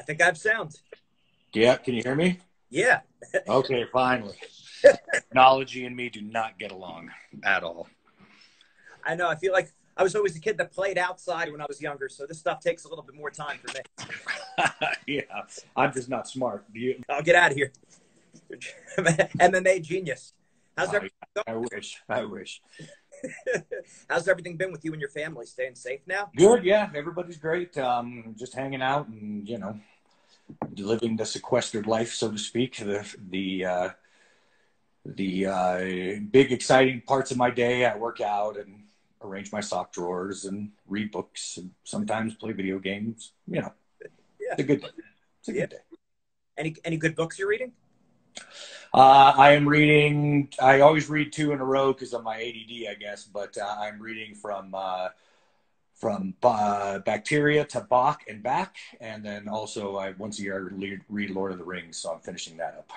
think I have sound. Yeah, can you hear me? Yeah. Okay, finally. Technology and me do not get along at all. I know. I feel like I was always a kid that played outside when I was younger, so this stuff takes a little bit more time for me. Yeah, I'm just not smart. I'll get out of here. MMA genius. How's everything going? I wish. How's everything been with you and your family? Staying safe now? Good, yeah. Everybody's great. Just hanging out and, living the sequestered life, so to speak. The big exciting parts of my day, I work out and arrange my sock drawers and read books and sometimes play video games. Yeah. It's a good day. It's a good day. Any good books you're reading? I am reading. I always read 2 in a row because of my ADD, I guess. But I'm reading from Bacteria to Bach and back, and then also once a year I read Lord of the Rings, so I'm finishing that up.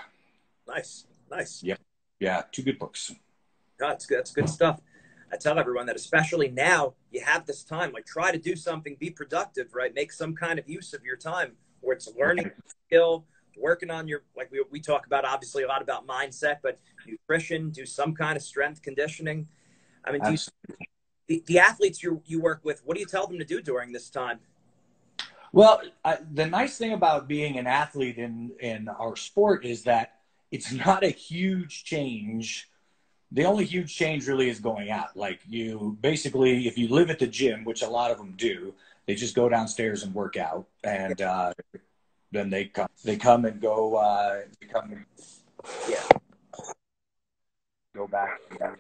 Nice. Yep. Yeah, 2 good books. Oh, that's good. That's good stuff. I tell everyone that, especially now, you have this time. Like, try to do something, be productive, right? Make some kind of use of your time, where it's learning a skill, working on your, like we talk about, obviously a lot about mindset, but nutrition, do some kind of strength conditioning. I mean, the athletes you work with, what do you tell them to do during this time? Well, the nice thing about being an athlete in our sport is that it's not a huge change. The only huge change really is going out. Like, you basically, if you live at the gym, which a lot of them do, they just go downstairs and work out, and then they come and go. Go back and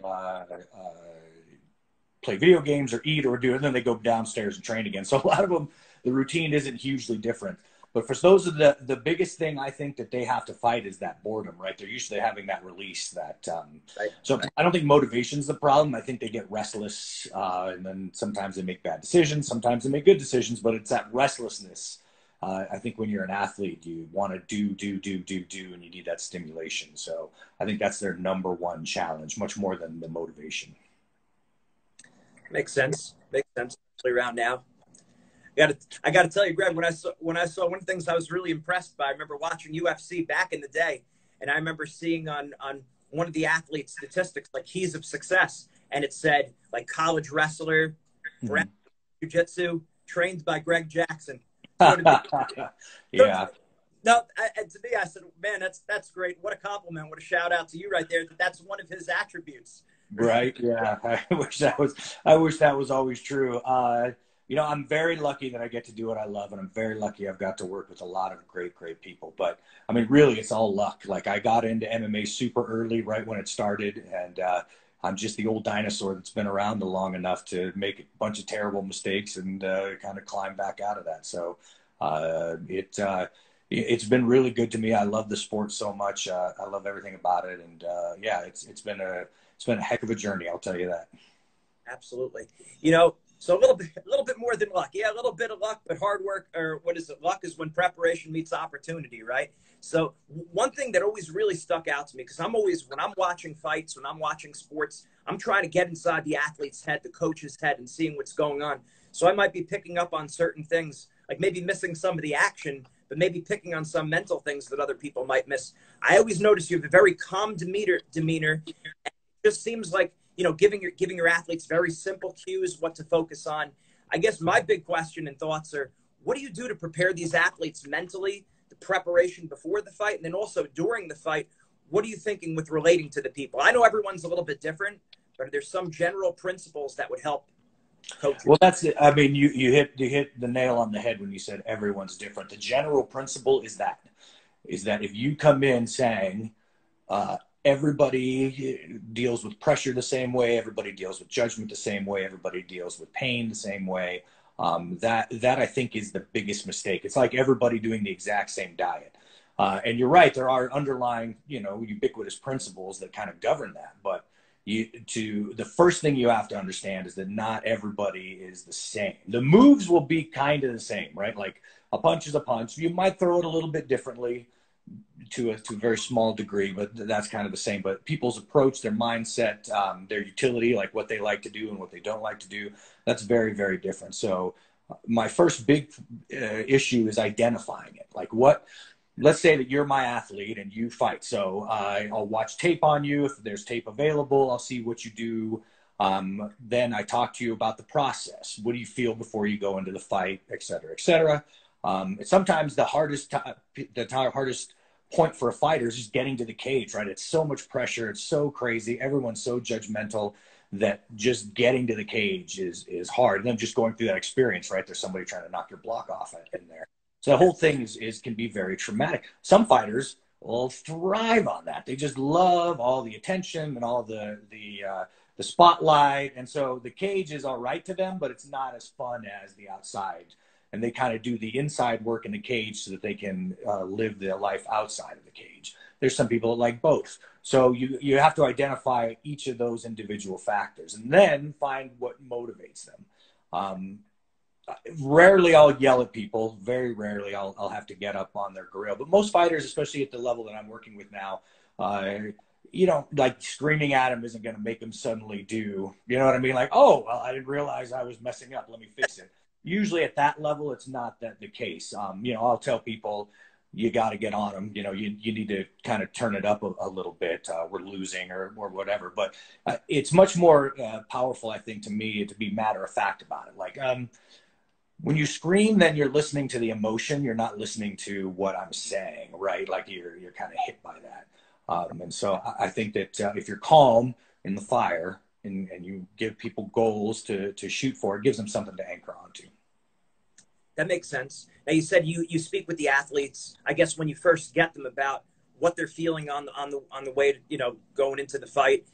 play video games or eat or do, and then they go downstairs and train again. So a lot of them, the routine isn't hugely different. But for those of the biggest thing I think that they have to fight is that boredom, right? They're used to having that release. So I don't think motivation's the problem. I think they get restless, and then sometimes they make bad decisions. Sometimes they make good decisions, but it's that restlessness. I think when you're an athlete, you want to do, and you need that stimulation. So I think that's their number one challenge, much more than the motivation. Makes sense. Especially around now. I got to tell you, Greg, when I saw one of the things I was really impressed by, I remember watching UFC back in the day, and I remember seeing on one of the athletes' statistics, like, keys of success, and it said, like, college wrestler, jiu-jitsu, trained by Greg Jackson. Yeah. No, and to me, I said, man, that's great. What a compliment. What a shout out to you right there. That's one of his attributes. Right. Yeah. I wish that was always true. I'm very lucky that I get to do what I love, and I'm very lucky I've got to work with a lot of great people. But I mean, really, it's all luck. Like, I got into MMA super early, right when it started, and I'm just the old dinosaur that's been around long enough to make a bunch of terrible mistakes and kind of climb back out of that. So it's been really good to me. I love the sport so much. I love everything about it, and it's been a heck of a journey. I'll tell you that. Absolutely. So a little bit more than luck. Yeah, a little bit of luck, but hard work, or what is it? Luck is when preparation meets opportunity, right? So one thing that always really stuck out to me, because when I'm watching fights, when I'm watching sports, I'm trying to get inside the athlete's head, the coach's head, and seeing what's going on. So I might be picking up on certain things, like maybe missing some of the action, but maybe picking on some mental things that other people might miss. I always notice you have a very calm demeanor. It just seems like, giving your athletes very simple cues, what to focus on. I guess my big question and thoughts are, what do you do to prepare these athletes mentally, the preparation before the fight, and then also during the fight? What are you thinking with relating to the people? I know everyone's a little bit different, but there's some general principles that would help coaches. Well, that's it. I mean, you hit the nail on the head when you said everyone's different. The general principle is that if you come in saying, everybody deals with pressure the same way, everybody deals with judgment the same way, everybody deals with pain the same way, that I think is the biggest mistake. It's like everybody doing the exact same diet. And you're right, there are underlying, ubiquitous principles that kind of govern that. But the first thing you have to understand is that not everybody is the same. The moves will be kind of the same, right? Like, a punch is a punch. You might throw it a little bit differently to a very small degree, but that's kind of the same. But people's approach, their mindset, their utility, like what they like to do and what they don't like to do, that's very, very different. So my first big issue is identifying it. Like let's say that you're my athlete and you fight. So I'll watch tape on you. If there's tape available, I'll see what you do. Then I talk to you about the process. What do you feel before you go into the fight, et cetera, et cetera. Sometimes the hardest point for a fighter is just getting to the cage, right? It's so much pressure. It's so crazy. Everyone's so judgmental that just getting to the cage is hard. And then just going through that experience, right? There's somebody trying to knock your block off in there. So the whole thing can be very traumatic. Some fighters will thrive on that. They just love all the attention and all the spotlight. And so the cage is all right to them, but it's not as fun as the outside. And they kind of do the inside work in the cage so that they can live their life outside of the cage. There's some people that like both. So you have to identify each of those individual factors and then find what motivates them. Rarely I'll yell at people. Very rarely I'll have to get up on their grill. But most fighters, especially at the level that I'm working with now, like screaming at them isn't going to make them suddenly do, you know what I mean? Like, oh, well, I didn't realize I was messing up. Let me fix it. Usually at that level, it's not the case. I'll tell people, you got to get on them. You need to kind of turn it up a little bit. We're losing or whatever. But it's much more powerful, I think, to me to be matter of fact about it. Like, when you scream, then you're listening to the emotion. You're not listening to what I'm saying, right? Like you're kind of hit by that. And so I think that if you're calm in the fire and you give people goals to shoot for, it gives them something to anchor onto. That makes sense. Now you said you speak with the athletes, I guess, when you first get them about what they're feeling on the way to, going into the fight.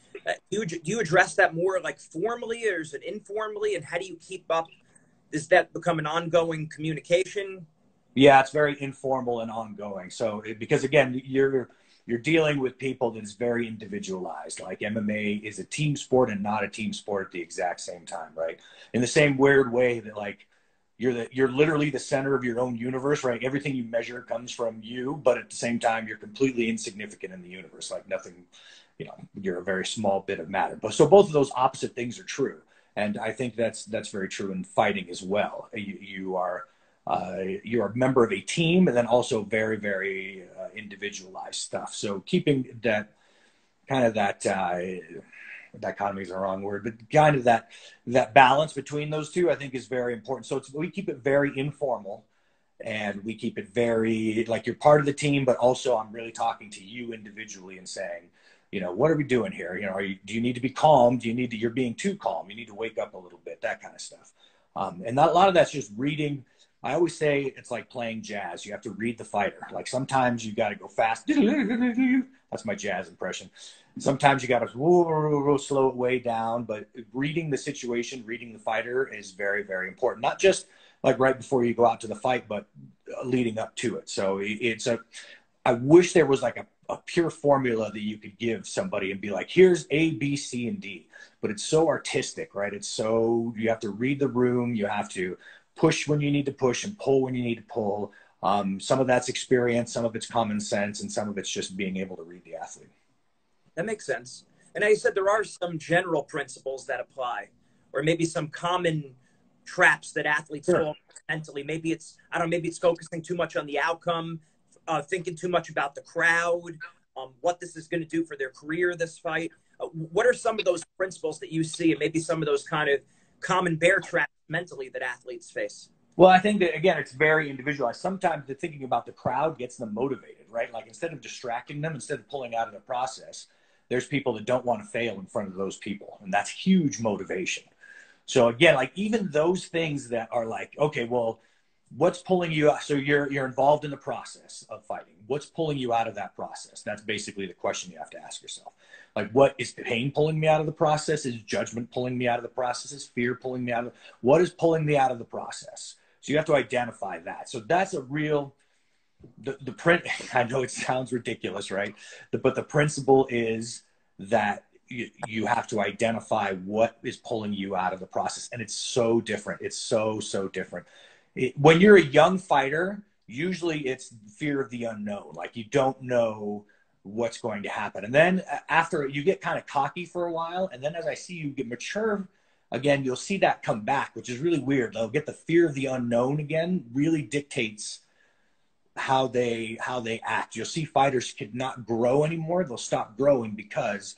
Do you address that more like formally or is it informally? And how do you keep up? Does that become an ongoing communication? Yeah, it's very informal and ongoing. So because again, you're dealing with people that is very individualized. Like MMA is a team sport and not a team sport at the exact same time, right? In the same weird way that like you're literally the center of your own universe, right? Everything you measure comes from you, but at the same time, you're completely insignificant in the universe. Like nothing, you're a very small bit of matter. But so both of those opposite things are true. And I think that's very true in fighting as well. You're a member of a team, and then also very, very individualized stuff. So keeping that kind of that dichotomy is the wrong word, but kind of that balance between those two, I think, is very important. So we keep it very informal, and we keep it very like you're part of the team, but also I'm really talking to you individually and saying, what are we doing here? Do you need to be calm? You're being too calm. You need to wake up a little bit, that kind of stuff. And a lot of that's just reading. I always say it's like playing jazz. You have to read the fighter. Like sometimes you got to go fast. That's my jazz impression. Sometimes you got to slow it way down, but reading the situation, reading the fighter is very, very important. Not just like right before you go out to the fight, but leading up to it. So I wish there was like a pure formula that you could give somebody and be like, here's A, B, C, and D. But it's so artistic, right? You have to read the room. You have to push when you need to push and pull when you need to pull. Some of that's experience, some of it's common sense, and some of it's just being able to read the athlete. That makes sense. And now you said there are some general principles that apply, or maybe some common traps that athletes fall mentally. Maybe it's focusing too much on the outcome, thinking too much about the crowd, what this is going to do for their career, this fight. What are some of those principles that you see, and maybe some of those kind of common bear traps mentally that athletes face? Well, I think that, again, it's very individualized. Sometimes the thinking about the crowd gets them motivated, right? Like instead of distracting them, instead of pulling out of the process, there's people that don't want to fail in front of those people. And that's huge motivation. So again, like even those things that are like, okay, well, what's pulling you out? So you're involved in the process of fighting. What's pulling you out of that process? That's basically the question you have to ask yourself. Like, what is pain pulling me out of the process? Is judgment pulling me out of the process? Is fear pulling me out of what is pulling me out of the process? So you have to identify that. So that's a real, the print, I know it sounds ridiculous, right? But the principle is that you have to identify what is pulling you out of the process. And it's so different. It's so different. When you're a young fighter, usually it's fear of the unknown. Like you don't know what's going to happen. And then after you get kind of cocky for a while, and then as I see you get mature again, you'll see that come back, which is really weird. They'll get the fear of the unknown again, really dictates how they act. You'll see fighters could not grow anymore. They'll stop growing because,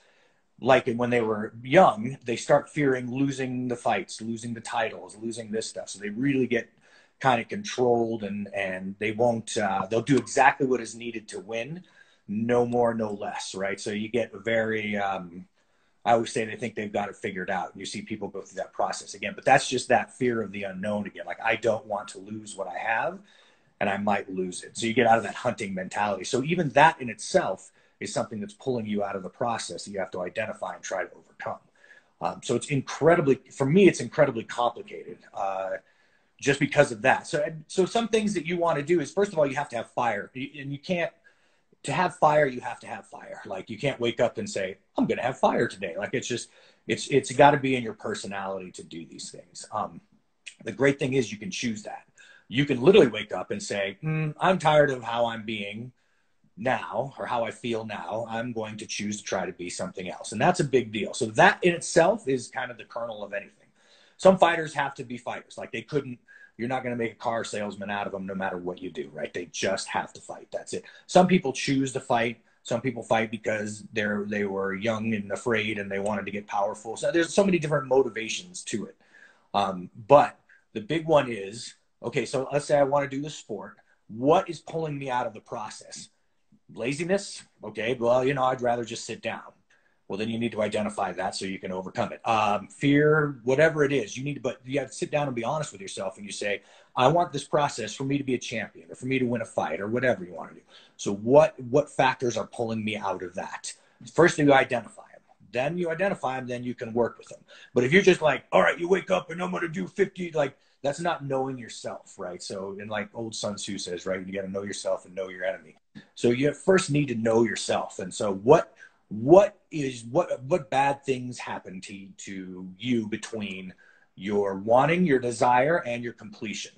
like when they were young, they start fearing losing the fights, losing the titles, losing this stuff. So they really get kind of controlled, and they won't, they'll do exactly what is needed to win, no more, no less, right? So you get very, I always say they think they've got it figured out. You see people go through that process again, but that's just that fear of the unknown again. Like, I don't want to lose what I have, and I might lose it. So you get out of that hunting mentality. So even that in itself is something that's pulling you out of the process that you have to identify and try to overcome. So it's incredibly, for me, it's incredibly complicated just because of that. So some things that you want to do is, first of all, you have to have fire. And you can't, to have fire, you have to have fire. Like, you can't wake up and say, I'm going to have fire today. Like, it's just, it's got to be in your personality to do these things. The great thing is you can choose that. You can literally wake up and say, I'm tired of how I'm being now, or how I feel now. I'm going to choose to try to be something else. And that's a big deal. So that in itself is kind of the kernel of anything. Some fighters have to be fighters. Like, you're not going to make a car salesman out of them no matter what you do, right? They just have to fight. That's it. Some people choose to fight. Some people fight because they were young and afraid and they wanted to get powerful. So there's so many different motivations to it. But the big one is, okay, so let's say I want to do the sport. What is pulling me out of the process? Laziness? Okay, well, I'd rather just sit down. Well, then you need to identify that so you can overcome it. Fear, whatever it is, but you have to sit down and be honest with yourself, and you say, I want this process for me to be a champion, or for me to win a fight, or whatever you want to do. So what factors are pulling me out of that? First, you identify them. Then you identify them, then you can work with them. But if you're just like, all right, you wake up and I'm going to do 50, like, that's not knowing yourself, right? So, and like old Sun Tzu says, right, you got to know yourself and know your enemy. So you first need to know yourself. And so what bad things happen to you between your wanting, your desire, and your completion?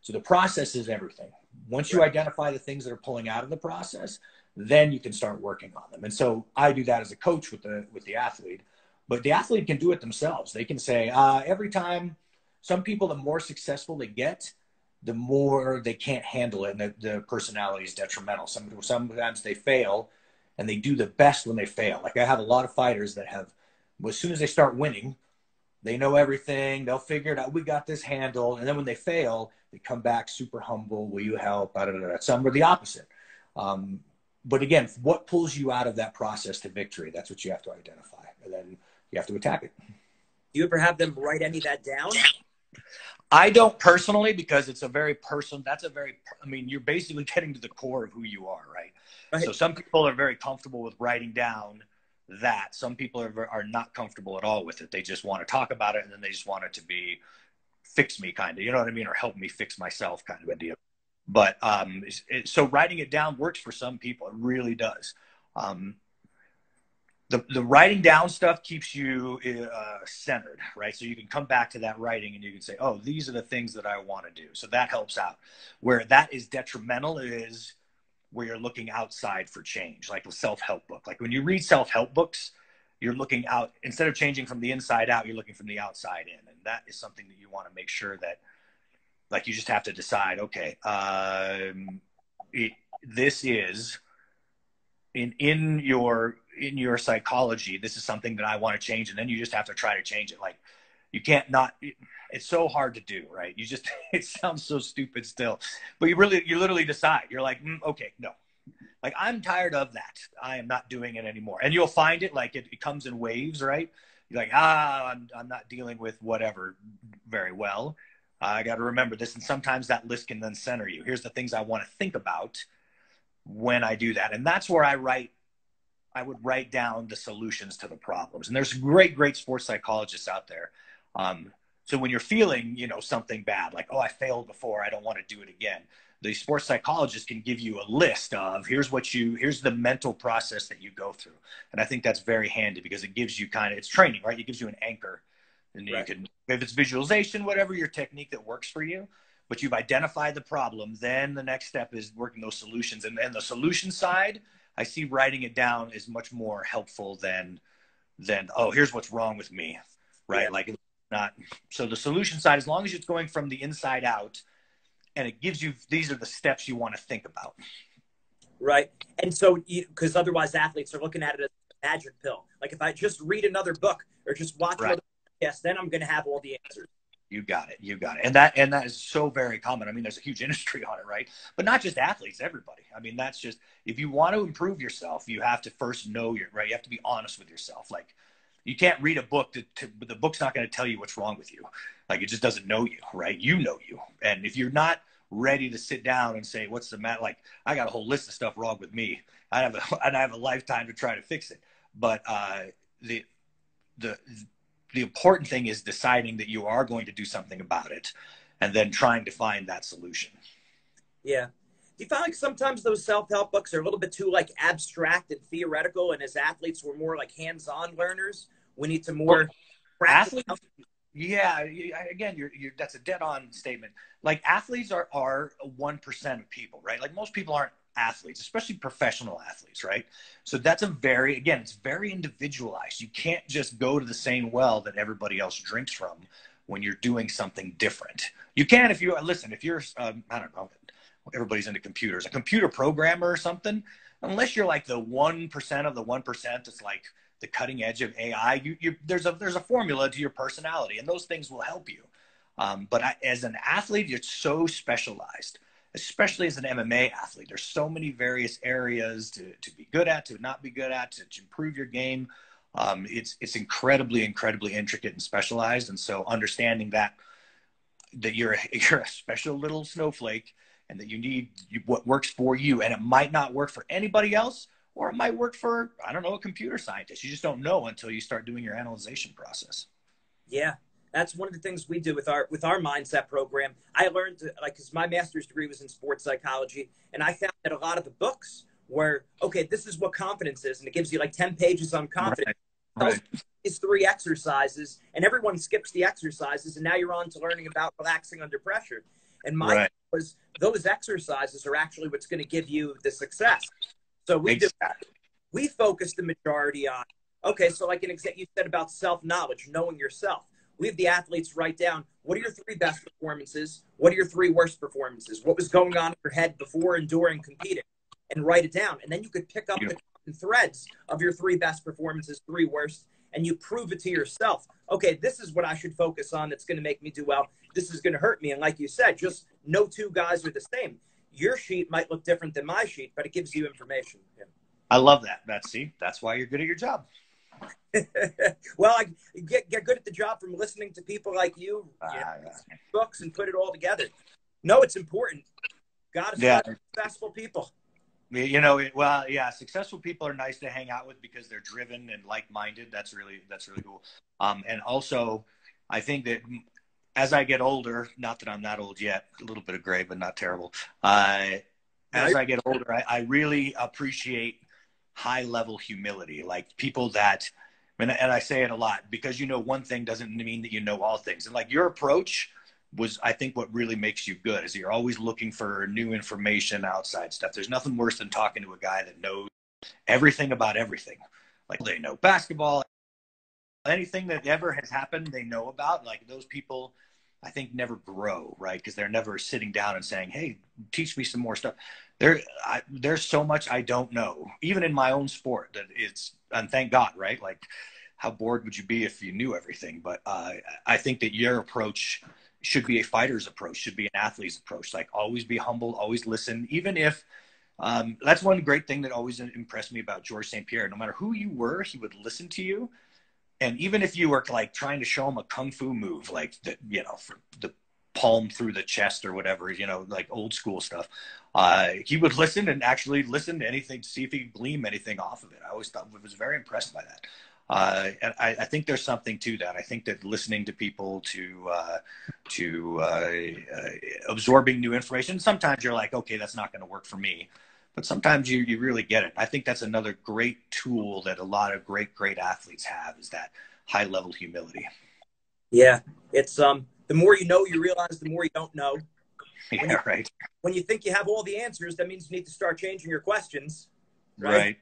So the process is everything. Once you identify the things that are pulling out of the process, then you can start working on them. And so I do that as a coach with the athlete, but the athlete can do it themselves. They can say, every time, some people, the more successful they get, the more they can't handle it, and the personality is detrimental. Sometimes they fail, and they do the best when they fail. Like, I have a lot of fighters that have, as soon as they start winning, they know everything. They'll figure it out. We got this handled. And then when they fail, they come back super humble. Will you help? Some are the opposite. But again, what pulls you out of that process to victory? That's what you have to identify. And then you have to attack it. Do you ever have them write any of that down? I don't personally, because it's a very personal, you're basically getting to the core of who you are, right? So some people are very comfortable with writing down that. Some people are not comfortable at all with it. They just want to talk about it, and then they just want it to be fix me kind of, you know what I mean? Or help me fix myself kind of a deal. But so writing it down works for some people. It really does. The writing down stuff keeps you centered, right? So you can come back to that writing and you can say, oh, these are the things that I want to do. So that helps out. Where that is detrimental is where you're looking outside for change, like a self-help book. Like when you read self-help books, you're looking out, instead of changing from the inside out, you're looking from the outside in. And that is something that you want to make sure that, like, you just have to decide, okay, this is in your psychology, this is something that I want to change. And then you just have to try to change it. Like, you can't not, it's so hard to do, right? You just, it sounds so stupid still, but you literally decide. You're like, okay, no, like, I'm tired of that. I am not doing it anymore. And you'll find it, like, it comes in waves, right? You're like, I'm not dealing with whatever very well. I got to remember this. And sometimes that list can then center you. Here's the things I want to think about when I do that. And that's where I would write down the solutions to the problems. And there's great sports psychologists out there. So when you're feeling, something bad, like, oh, I failed before, I don't want to do it again, the sports psychologist can give you a list of, here's the mental process that you go through. And I think that's very handy, because it gives you it's training, right? It gives you an anchor. And you can, if it's visualization, whatever your technique that works for you, but you've identified the problem, then the next step is working those solutions. And the solution side, I see writing it down is much more helpful than, oh, here's what's wrong with me, right? Yeah. Like, not, so the solution side, as long as it's going from the inside out, and it gives you, these are the steps you want to think about. Right. And so, because otherwise athletes are looking at it as a magic pill. Like if I just read another book or just watch another podcast, then I'm going to have all the answers. You got it. You got it. And that is so very common. I mean, there's a huge industry on it, right? But not just athletes, everybody. I mean, that's just, if you want to improve yourself, you have to first know right. You have to be honest with yourself. Like, you can't read a book the book's not going to tell you what's wrong with you. Like, it just doesn't know you, right? You know you. And if you're not ready to sit down and say, what's the matter? Like, I got a whole list of stuff wrong with me. I have a lifetime to try to fix it. But the important thing is deciding that you are going to do something about it and then trying to find that solution. Yeah. Do you find like sometimes those self-help books are a little bit too like abstract and theoretical, and as athletes we're more like hands-on learners? We need to more athletes. Yeah, again, that's a dead-on statement. Like, athletes are 1% of people, right? Like, most people aren't athletes, especially professional athletes, right? So that's it's very individualized. You can't just go to the same well that everybody else drinks from when you're doing something different. You can if you're, I don't know, everybody's into computers, a computer programmer or something, unless you're like the 1% of the 1% that's like the cutting edge of AI, there's a formula to your personality, and those things will help you. But as an athlete, you're so specialized, especially as an MMA athlete. There's so many various areas to be good at, to not be good at, to improve your game. It's incredibly, incredibly intricate and specialized. And so understanding that you're a special little snowflake, and that you need what works for you, and it might not work for anybody else, or it might work for, I don't know, a computer scientist. You just don't know until you start doing your analyzation process. Yeah. That's one of the things we do with our MindZ program. I learned, like, because my master's degree was in sports psychology, and I found that a lot of the books were, okay, this is what confidence is, and it gives you like 10 pages on confidence. Right. These 3 exercises, and everyone skips the exercises, and now you're on to learning about relaxing under pressure. And my was those exercises are actually what's going to give you the success. So we focus the majority on, okay, so like an example you said about self-knowledge, knowing yourself. We have the athletes write down, what are your 3 best performances? What are your 3 worst performances? What was going on in your head before and during competing? And write it down. And then you could pick up the threads of your 3 best performances, 3 worst, and you prove it to yourself. Okay, this is what I should focus on that's going to make me do well. This is going to hurt me. And like you said, just no 2 guys are the same. Your sheet might look different than my sheet, but it gives you information. Yeah. I love that. That's why you're good at your job. Well, I get good at the job from listening to people like you, books, and put it all together. No, it's important. Got to study successful people. Successful people are nice to hang out with because they're driven and like-minded. That's really cool. And also, I think that as I get older, not that I'm that old yet, a little bit of gray, but not terrible. As I get older, I really appreciate high-level humility, like people that, and I say it a lot, because you know one thing doesn't mean that you know all things. And like your approach was, I think, what really makes you good is you're always looking for new information, outside stuff. There's nothing worse than talking to a guy that knows everything about everything. Like, they know basketball, anything that ever has happened, they know about. Like, those people, I think, never grow, right? Because they're never sitting down and saying, hey, teach me some more stuff. There's so much I don't know, even in my own sport, and thank God, right? Like, how bored would you be if you knew everything? But I think that your approach should be a fighter's approach, should be an athlete's approach. Like, always be humble, always listen. Even if, that's one great thing that always impressed me about George St. Pierre. No matter who you were, he would listen to you. And even if you were like trying to show him a kung fu move, like for the palm through the chest or whatever, like old school stuff, he would listen and actually listen to anything to see if he could glean anything off of it. I always was very impressed by that. And I think there's something to that. I think that listening to people, to absorbing new information, sometimes you're like, okay, that's not going to work for me. But sometimes you really get it. I think that's another great tool that a lot of great athletes have, is that high level humility. Yeah. It's, the more you know, you realize the more you don't know. Right. When you think you have all the answers, that means you need to start changing your questions. Right.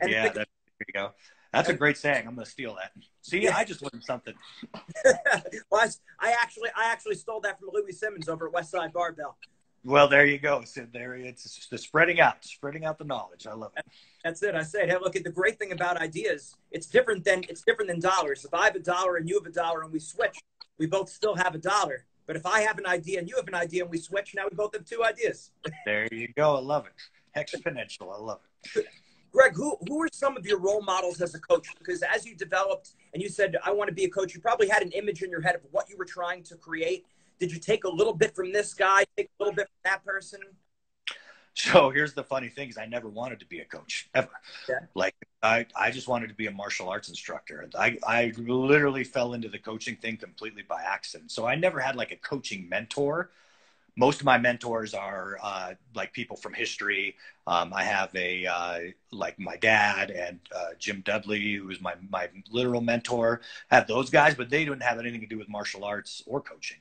Yeah. There you go. That's a great saying. I'm going to steal that. See, yeah. I just learned something. Well, I actually stole that from Louis Simmons over at Westside Barbell. Well, there you go. So there it's the spreading out the knowledge. I love it. That's it. I said, hey, look, at the great thing about ideas, it's different than dollars. If I have a dollar and you have a dollar and we switch, we both still have a dollar. But if I have an idea and you have an idea and we switch, now we both have two ideas. There you go. I love it. Exponential. I love it. Greg, who are some of your role models as a coach? Because as you developed and you said, I want to be a coach, you probably had an image in your head of what you were trying to create. Did you take a little bit from this guy, take a little bit from that person? So here's the funny thing is I never wanted to be a coach ever. Yeah. Like I just wanted to be a martial arts instructor. I literally fell into the coaching thing completely by accident. So I never had like a coaching mentor. Most of my mentors are like people from history. I have like my dad and Jim Dudley, who is my literal mentor. I have those guys, but they didn't have anything to do with martial arts or coaching.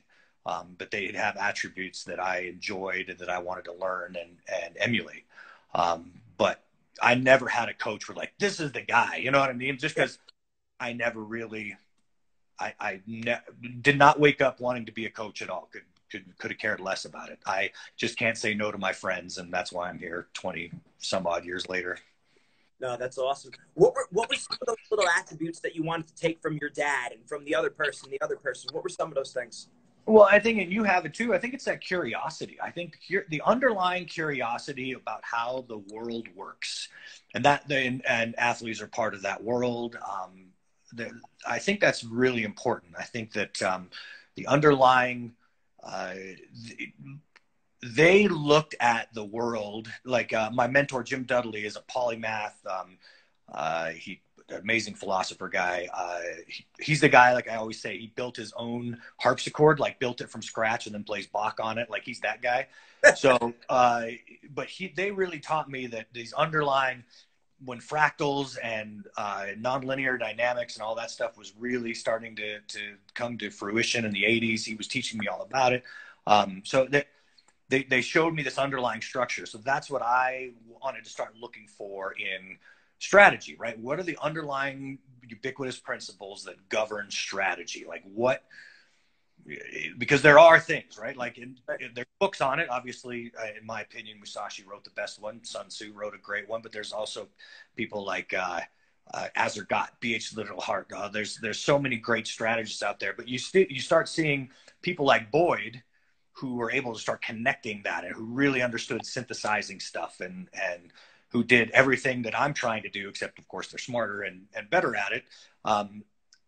But they'd have attributes that I enjoyed and that I wanted to learn and emulate. But I never had a coach where like, this is the guy, you know what I mean? Just because I never really, did not wake up wanting to be a coach at all. Could have cared less about it. I just can't say no to my friends. And that's why I'm here 20 some odd years later. No, that's awesome. What were some of those little attributes that you wanted to take from your dad and from the other person? What were some of those things? Well, I think, and you have it too, I think it's that curiosity. I think the underlying curiosity about how the world works, and and athletes are part of that world. I think that's really important. I think that the underlying, they looked at the world like my mentor, Jim Dudley, is a polymath. He amazing philosopher guy. He's the guy, like I always say, he built his own harpsichord, like built it from scratch and then plays Bach on it. Like he's that guy. So, but they really taught me that these underlying, when fractals and nonlinear dynamics and all that stuff was really starting to come to fruition in the 80s, he was teaching me all about it. So that they showed me this underlying structure. So that's what I wanted to start looking for in strategy, right? What are the underlying ubiquitous principles that govern strategy? Like what, because there are things, right? Like there's books on it. Obviously, in my opinion, Musashi wrote the best one. Sun Tzu wrote a great one, but there's also people like Azergat, B.H. Little Heart. There's so many great strategists out there, but you start seeing people like Boyd who were able to start connecting that and who really understood synthesizing stuff and who did everything that I'm trying to do, except of course they're smarter and better at it.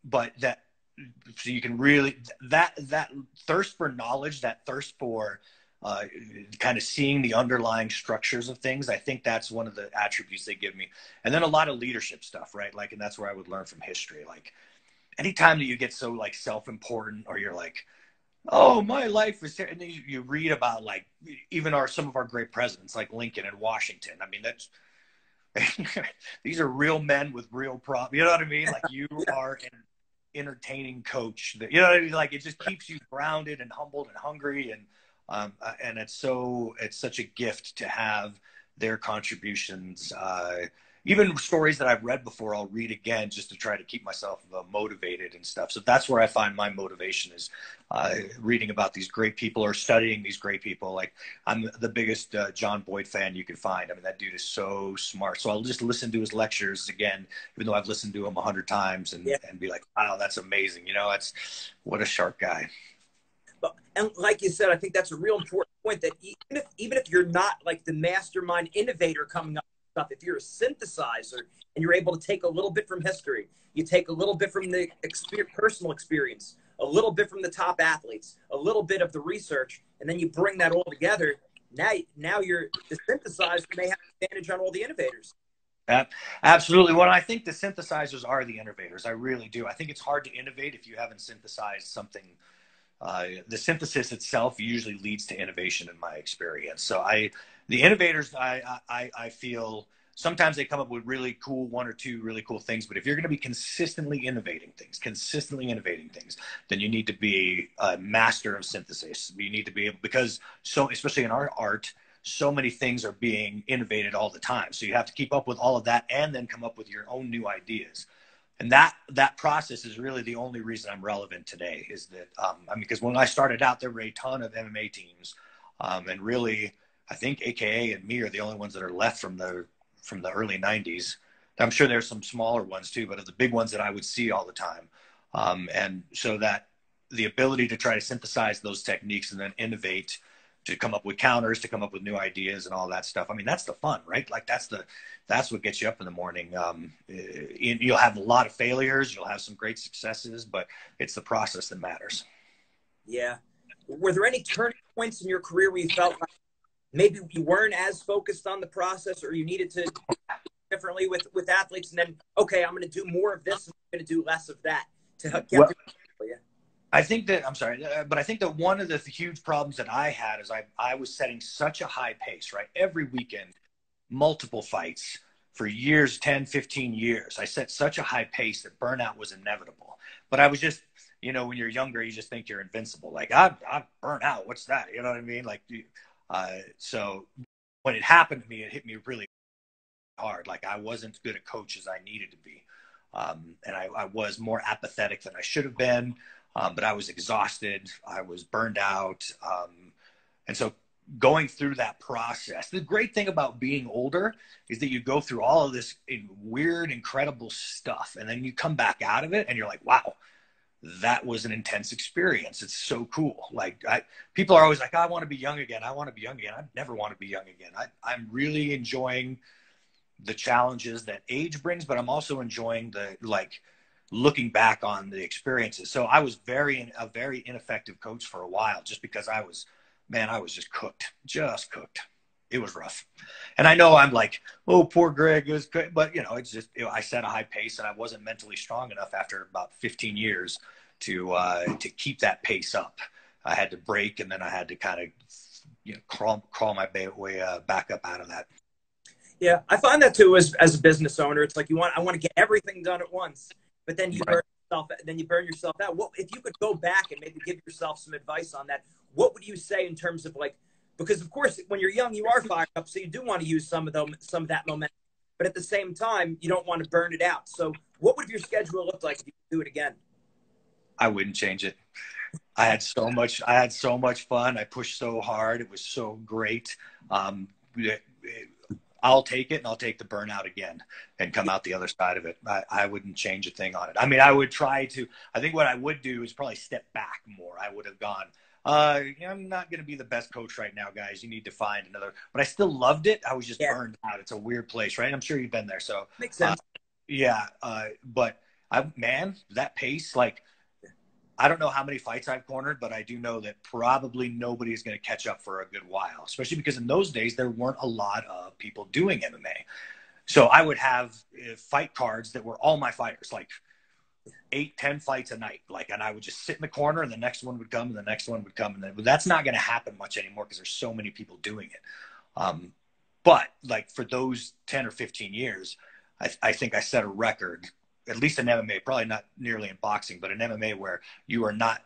But that, so you can really, that thirst for knowledge, that thirst for kind of seeing the underlying structures of things, I think that's one of the attributes they give me. And then a lot of leadership stuff, right? Like, and that's where I would learn from history. Like anytime that you get so like self-important or you're like, oh, my life is, and then you read about like even some of our great presidents like Lincoln and Washington. I mean, that's these are real men with real problems. You know what I mean? Like you are an entertaining coach. That, you know what I mean? Like it just keeps you grounded and humbled and hungry, and it's such a gift to have their contributions. Even stories that I've read before, I'll read again just to try to keep myself motivated and stuff. So that's where I find my motivation is reading about these great people or studying these great people. Like I'm the biggest John Boyd fan you can find. I mean, that dude is so smart. So I'll just listen to his lectures again, even though I've listened to him 100 times and be like, wow, that's amazing. You know, what a sharp guy. And like you said, I think that's a real important point that even if you're not like the mastermind innovator coming up, if you're a synthesizer and you're able to take a little bit from history, you take a little bit from the personal experience, a little bit from the top athletes, a little bit of the research, and then you bring that all together. Now you're the synthesizer may have an advantage on all the innovators. Absolutely. Well, I think the synthesizers are the innovators. I really do. I think it's hard to innovate if you haven't synthesized something. The synthesis itself usually leads to innovation in my experience. So the innovators, I feel sometimes they come up with really cool, one or two really cool things. But if you're going to be consistently innovating things, then you need to be a master of synthesis. You need to be able, because especially in our art, so many things are being innovated all the time. So you have to keep up with all of that and then come up with your own new ideas. And that process is really the only reason I'm relevant today is that, because when I started out, there were a ton of MMA teams. And really, I think AKA and me are the only ones that are left from the early 90s. I'm sure there's some smaller ones too, but of the big ones that I would see all the time. And so that the ability to try to synthesize those techniques and then innovate to come up with counters, to come up with new ideas and all that stuff. I mean, that's the fun, right? Like that's what gets you up in the morning. You'll have a lot of failures, you'll have some great successes, but it's the process that matters. Yeah. Were there any turning points in your career where you felt like maybe you weren't as focused on the process, or you needed to differently with athletes, and then, okay, I'm going to do more of this and I'm going to do less of that to get well, you? I think that, I'm sorry, but I think that one of the huge problems that I had is I was setting such a high pace, right? Every weekend, multiple fights for years, 10, 15 years. I set such a high pace that burnout was inevitable. But I was just, you know, when you're younger, you just think you're invincible. Like, I'm burnt out. What's that? You know what I mean? Like, so when it happened to me, it hit me really hard. Like, I wasn't as good a coach as I needed to be. And I was more apathetic than I should have been. But I was exhausted. I was burned out. And so going through that process, the great thing about being older is that you go through all of this weird, incredible stuff. And then you come back out of it and you're like, wow, that was an intense experience. It's so cool. Like, people are always like, I want to be young again. I want to be young again. I never want to be young again. I'm really enjoying the challenges that age brings, but I'm also enjoying looking back on the experiences. So I was a very ineffective coach for a while, just because I was just cooked. It was rough. And I know I'm like, oh, poor Greg. It was good. But, you know, it's just, you know, I set a high pace and I wasn't mentally strong enough after about 15 years to keep that pace up. I had to break, and then I had to kind of, you know, crawl my way back up out of that. Yeah, I find that too as a business owner. It's like I want to get everything done at once, but then you burn yourself out. What if you could go back and maybe give yourself some advice on that? What would you say in terms of, like, because of course when you're young you are fired up, so you do want to use some of that momentum, but at the same time you don't want to burn it out. So what would your schedule look like if you could do it again? I wouldn't change it. I had so much fun. I pushed so hard. It was so great. I'll take it, and I'll take the burnout again and come out the other side of it. I wouldn't change a thing on it. I mean, I would try to. I think what I would do is probably step back more. I would have gone, I'm not going to be the best coach right now, guys. You need to find another. But I still loved it. I was just burned out. It's a weird place, right? I'm sure you've been there. So makes sense. But that pace, like, I don't know how many fights I've cornered, but I do know that probably nobody is going to catch up for a good while, especially because in those days, there weren't a lot of people doing MMA. So I would have fight cards that were all my fighters, like 8-10 fights a night. And I would just sit in the corner, and the next one would come, and the next one would come. But that's not going to happen much anymore because there's so many people doing it. But like, for those 10 or 15 years, I think I set a record, at least in MMA, probably not nearly in boxing, but in MMA, where you are not,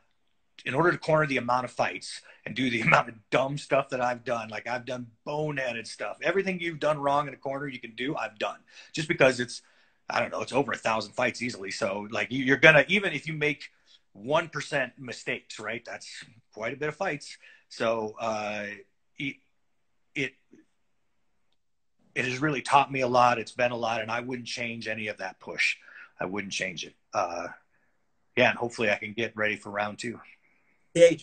in order to corner the amount of fights and do the amount of dumb stuff that I've done, like I've done boneheaded stuff. Everything you've done wrong in a corner you can do, I've done. Just because it's over 1,000 fights easily. So like, you're going to, even if you make 1% mistakes, right? That's quite a bit of fights. So it has really taught me a lot. It's been a lot, and I wouldn't change any of that push. I wouldn't change it. And hopefully I can get ready for round 2. Yeah, you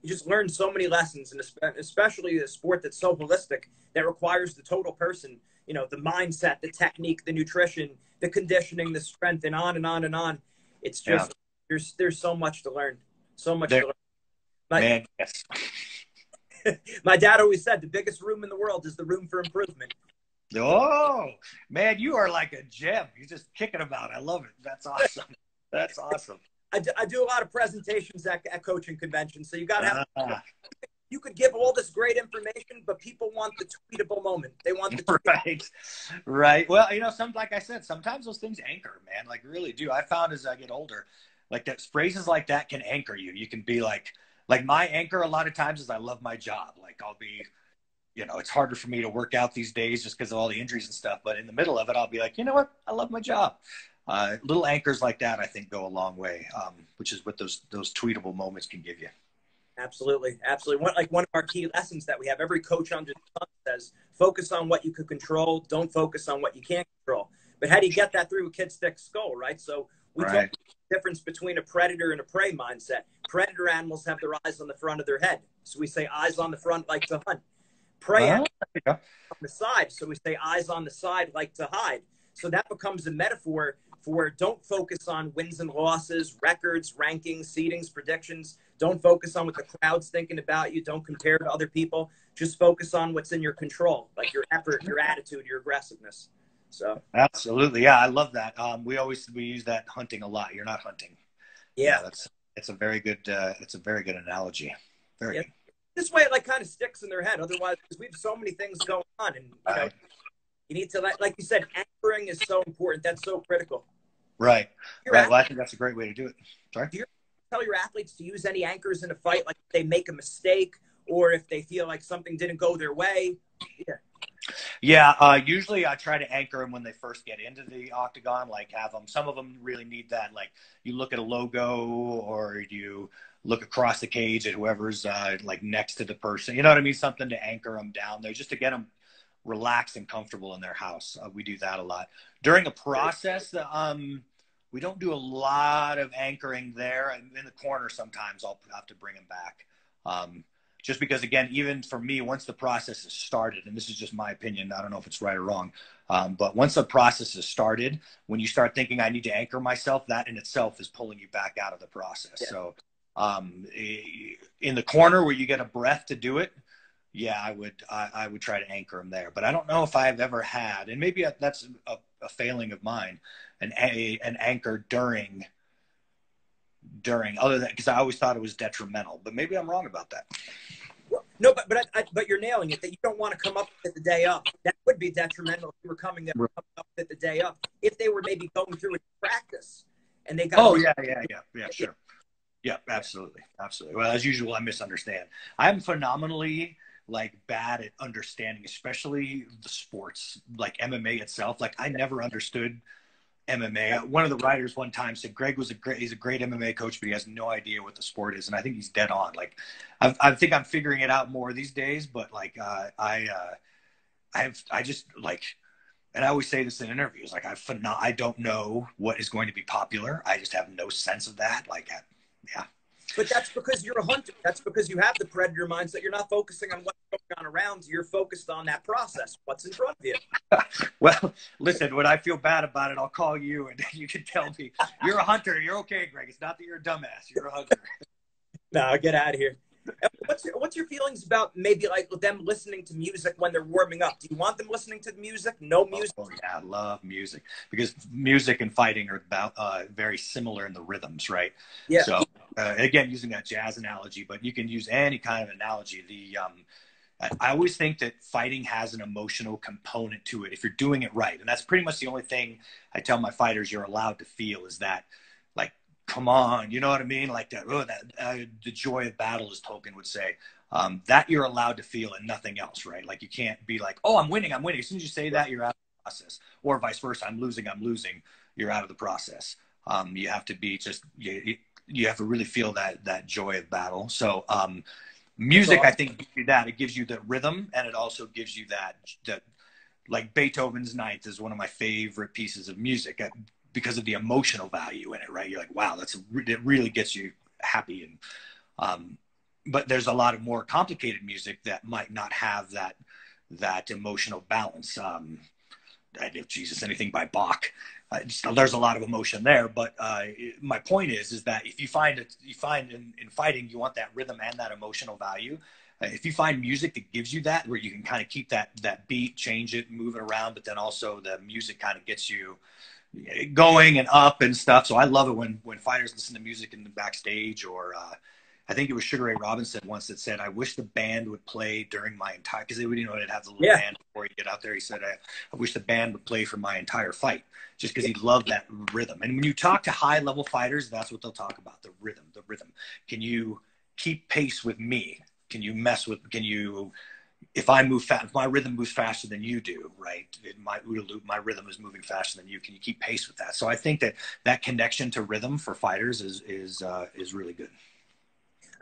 just learn so many lessons, and especially a sport that's so holistic, that requires the total person, you know, the mindset, the technique, the nutrition, the conditioning, the strength, and on and on and on. It's just, there's so much to learn. So much to learn. Yes. My dad always said the biggest room in the world is the room for improvement. Oh, man, you are like a gem. You're just kicking about. I love it. That's awesome. That's awesome. I do a lot of presentations at coaching conventions, so you got to have. You could give all this great information, but people want the tweetable moment. They want the right. Well, you know, like I said, sometimes those things anchor, man. Like, really do. I found as I get older, like, that phrases like that can anchor you. You can be like my anchor a lot of times is I love my job. Like, I'll be, you know, it's harder for me to work out these days just because of all the injuries and stuff. But in the middle of it, I'll be like, you know what? I love my job. Little anchors like that, I think, go a long way, which is what those tweetable moments can give you. Absolutely. Absolutely. One of our key lessons that we have, every coach under the sun says, focus on what you could control. Don't focus on what you can't control. But how do you get that through a kid's thick skull, right? So we talk Right. about the difference between a predator and a prey mindset. Predator animals have their eyes on the front of their head. So we say eyes on the front like to hunt. Prey Oh, animals yeah. on the side. So we say eyes on the side like to hide. So that becomes a metaphor for don't focus on wins and losses, records, rankings, seedings, predictions. Don't focus on what the crowd's thinking about you. Don't compare to other people. Just focus on what's in your control, like your effort, your attitude, your aggressiveness. So Absolutely. Yeah, I love that. We use that hunting a lot. You're not hunting. yeah, Yeah, it's a very good analogy. Very yeah. good. This way, it like kind of sticks in their head. Otherwise, because we have so many things going on, and Right. you need to like you said, anchoring is so important. That's so critical. Right. Your Right. Well, I think that's a great way to do it. Sorry. Do you tell your athletes to use any anchors in a fight, like if they make a mistake or if they feel like something didn't go their way? Yeah. Yeah, usually I try to anchor them when they first get into the octagon, like have them. Some of them really need that. Like you look at a logo or you look across the cage at whoever's like next to the person. You know what I mean? Something to anchor them down there, just to get them relaxed and comfortable in their house. We do that a lot during a process. We don't do a lot of anchoring there. In the corner, sometimes I'll have to bring them back. Just because, again, even for me, once the process is started, and this is just my opinion, I don't know if it's right or wrong, but once the process is started, when you start thinking I need to anchor myself, that in itself is pulling you back out of the process. Yeah. So in the corner where you get a breath to do it, yeah, I would try to anchor them there. But I don't know if I've ever had, and maybe that's a failing of mine, an anchor during other than, because I always thought it was detrimental, but maybe I'm wrong about that. No, but you're nailing it. That you don't want to come up with it the day of. That would be detrimental if you were coming up with it the day of. If they were maybe going through it in practice and they got. Oh yeah, sure. Yeah, absolutely. Well, as usual, I misunderstand. I'm phenomenally bad at understanding, especially the sports, like MMA itself. Like I never understood MMA. One of the writers one time said Greg he's a great MMA coach, but he has no idea what the sport is. And I think he's dead on. Like, I think I'm figuring it out more these days, but I just like, and I always say this in interviews, like I don't know what is going to be popular. I just have no sense of that. Yeah. But that's because you're a hunter. That's because you have the predator mindset. You're not focusing on what's going on around you. You're focused on that process, what's in front of you. Well, listen, when I feel bad about it, I'll call you and you can tell me you're a hunter. You're okay, Greg. It's not that you're a dumbass. You're a hunter. No, get out of here. What's your feelings about maybe like them listening to music when they're warming up? Do you want them listening to music? No music? Oh yeah, I love music because music and fighting are about very similar in the rhythms, right? Yeah. So again, using that jazz analogy, but you can use any kind of analogy. I always think that fighting has an emotional component to it if you're doing it right, and that's pretty much the only thing I tell my fighters you're allowed to feel is that, like, come on, you know what I mean? Like the joy of battle, as Tolkien would say, that you're allowed to feel and nothing else, right? Like you can't be like, oh, I'm winning. As soon as you say that, you're out of the process, or vice versa. I'm losing. You're out of the process. You have to be you have to really feel that joy of battle. So music, I think, gives you that. It gives you the rhythm, and it also gives you that like Beethoven's Ninth is one of my favorite pieces of music. Because of the emotional value in it, right? You're like, wow, it really gets you happy. And but there's a lot of more complicated music that might not have that emotional balance. Jesus, anything by Bach, there's a lot of emotion there. But my point is that if you find in fighting, you want that rhythm and that emotional value. If you find music that gives you that, where you can kind of keep that beat, change it, move it around, but then also the music kind of gets you going and up and stuff. So I love it when fighters listen to music in the backstage, or I think it was Sugar Ray Robinson once that said, I wish the band would play during my entire, because they would, they'd have the little band before you get out there. He said, I wish the band would play for my entire fight, just because he loved that rhythm. And when you talk to high level fighters, that's what they'll talk about, the rhythm. Can you keep pace with me? If I move fast, if my rhythm moves faster than you do, right? My rhythm is moving faster than you. Can you keep pace with that? So I think that connection to rhythm for fighters is really good.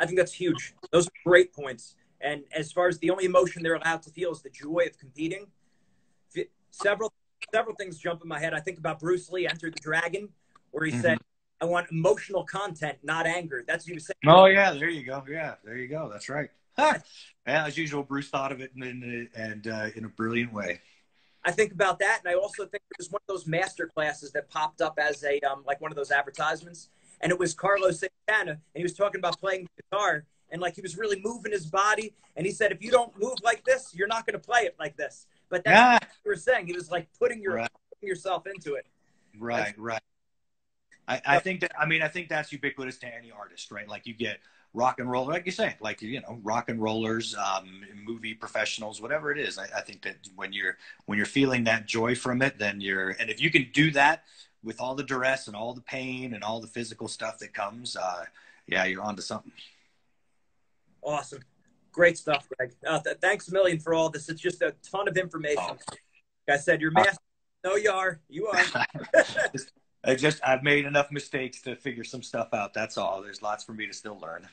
I think that's huge. Those are great points. And as far as the only emotion they're allowed to feel is the joy of competing, several things jump in my head. I think about Bruce Lee, Enter the Dragon, where he said, I want emotional content, not anger. That's what he was saying. Oh, yeah, there you go. Yeah, there you go. That's right. Yeah, as usual, Bruce thought of it in a brilliant way. I think about that, and I also think there was one of those master classes that popped up as a like one of those advertisements, and it was Carlos Santana, and he was talking about playing guitar, and like he was really moving his body, and he said, if you don't move like this, you're not going to play it like this. But that's what you were saying. He was like putting yourself into it. Right, right. I think that, I mean, I think that's ubiquitous to any artist, right? Like you get rock and roll, like you say, like, you know, rock and rollers, movie professionals, whatever it is. I think that when you're feeling that joy from it, then and if you can do that with all the duress and all the pain and all the physical stuff that comes, yeah, you're onto something. Awesome. Great stuff, Greg. Thanks a million for all this. It's just a ton of information. Like I said, you're master. No, you are. I've made enough mistakes to figure some stuff out. That's all. There's lots for me to still learn.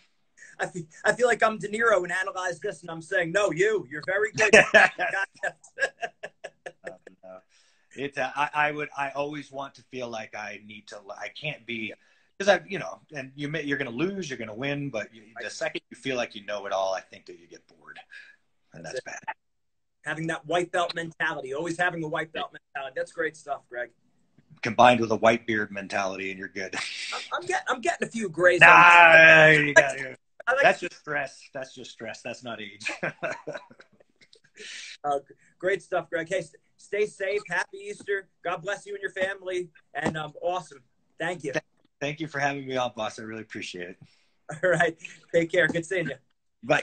I feel like I'm De Niro and analyze this, and I'm saying, no, you're very good. I always want to feel like I can't be, because and you're going to lose, you're going to win, but the second you feel like you know it all, I think that you get bored, and that's bad. Having that white belt mentality, always having a white belt mentality. That's great stuff, Greg. Combined with a white beard mentality, and you're good. I'm getting a few grays. That's just stress. That's just stress. That's not age. Great stuff, Greg. Hey, stay safe. Happy Easter. God bless you and your family. And awesome. Thank you. Thank you for having me on, boss. I really appreciate it. All right. Take care. Good seeing you. Bye.